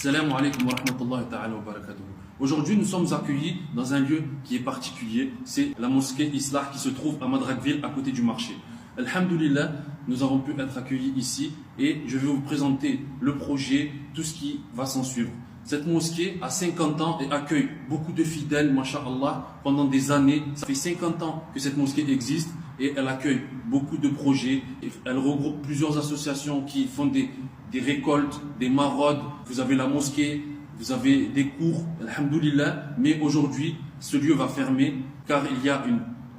Assalamu alaikum wa rahmatullahi ta'ala wa barakatuh. Aujourd'hui, nous sommes accueillis dans un lieu qui est particulier. C'est la mosquée Islah qui se trouve à Madrakville, à côté du marché. Alhamdulillah, nous avons pu être accueillis ici et je vais vous présenter le projet, tout ce qui va s'en suivre. Cette mosquée a 50 ans et accueille beaucoup de fidèles, masha'Allah, pendant des années. Ça fait 50 ans que cette mosquée existe et elle accueille beaucoup de projets. Elle regroupe plusieurs associations qui font des récoltes, des maraudes. Vous avez la mosquée, vous avez des cours, alhamdulillah. Mais aujourd'hui, ce lieu va fermer car il y a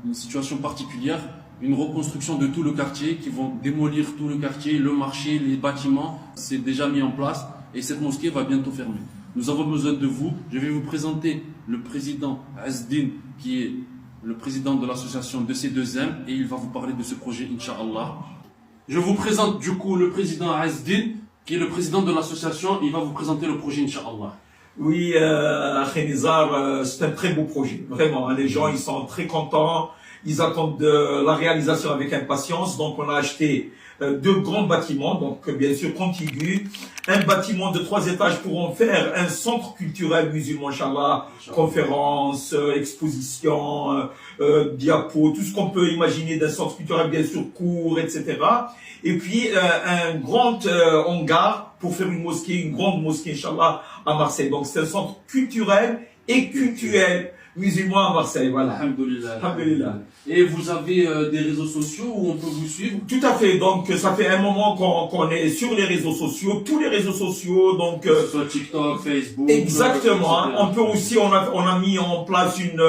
une situation particulière, une reconstruction de tout le quartier qui vont démolir tout le quartier, le marché, les bâtiments. C'est déjà mis en place et cette mosquée va bientôt fermer. Nous avons besoin de vous. Je vais vous présenter le président Azdin, qui est le président de l'association de C2M, et il va vous parler de ce projet, Inch'Allah. Je vous présente du coup le président Azdin, qui est le président de l'association. Il va vous présenter le projet, Inch'Allah. Oui, Khenizar, c'est un très beau projet. Vraiment, les gens ils sont très contents. Ils attendent la réalisation avec impatience. Donc, on a acheté 2 grands bâtiments, donc bien sûr contigus. Un bâtiment de 3 étages pour en faire un centre culturel musulman, Inch'Allah, conférences, expositions, diapos, tout ce qu'on peut imaginer d'un centre culturel, bien sûr, cours, etc. Et puis, un grand hangar pour faire une mosquée, une grande mosquée, Inch'Allah, à Marseille. Donc, c'est un centre culturel et cultuel musulman à Marseille, voilà. Alhamdulillah. Alhamdulillah. Et vous avez des réseaux sociaux où on peut vous suivre? Tout à fait. Donc, ça fait un moment qu'on est sur les réseaux sociaux, tous les réseaux sociaux, donc. Soit TikTok, Facebook. Exactement. On peut aussi, on a mis en place une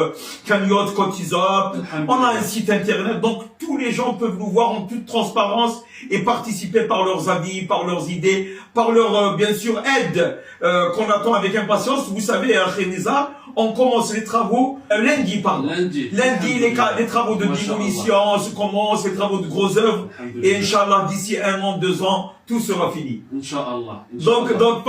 cagnotte Cotisop. On a un site internet. Donc, tous les gens peuvent nous voir en toute transparence et participer par leurs avis, par leurs idées, par leur, bien sûr, aide, qu'on attend avec impatience. Vous savez, à Khenizar, on commence les travaux lundi, pardon. Lundi, les travaux de démolition, se commencent, les travaux de grosses œuvres. Et Inch'Allah, d'ici 1 an, 2 ans, tout sera fini. Inch'Allah. Donc,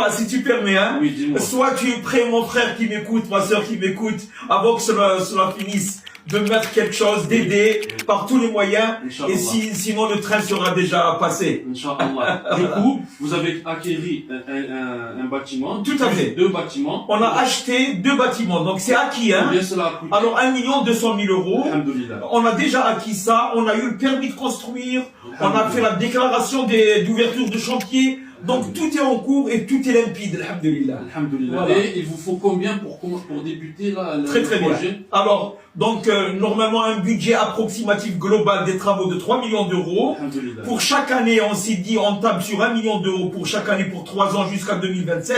si tu permets, hein, oui, soit tu es prêt, mon frère qui m'écoute, ma soeur qui m'écoute, avant que cela finisse, de mettre quelque chose, d'aider par tous les moyens. Et sinon, le train sera déjà passé. Inch'Allah. Du coup, vous avez acquéri un bâtiment. Tout à fait. 2 bâtiments. On a acheté 2 bâtiments. Donc, c'est acquis, hein. Combien cela a coûté? Alors, 1 200 000 euros. Alhamdulillah. On a déjà acquis ça. On a eu le permis de construire. On a fait la déclaration d'ouverture de chantier. Donc, tout est en cours et tout est limpide. Alhamdulillah. Alhamdulillah. Voilà. Et il vous faut combien pour débuter là, le très projet? bien. Alors, donc, normalement, un budget approximatif global des travaux de 3 millions d'euros. Pour chaque année, on s'est dit, on table sur 1 million d'euros pour chaque année pour 3 ans jusqu'à 2027.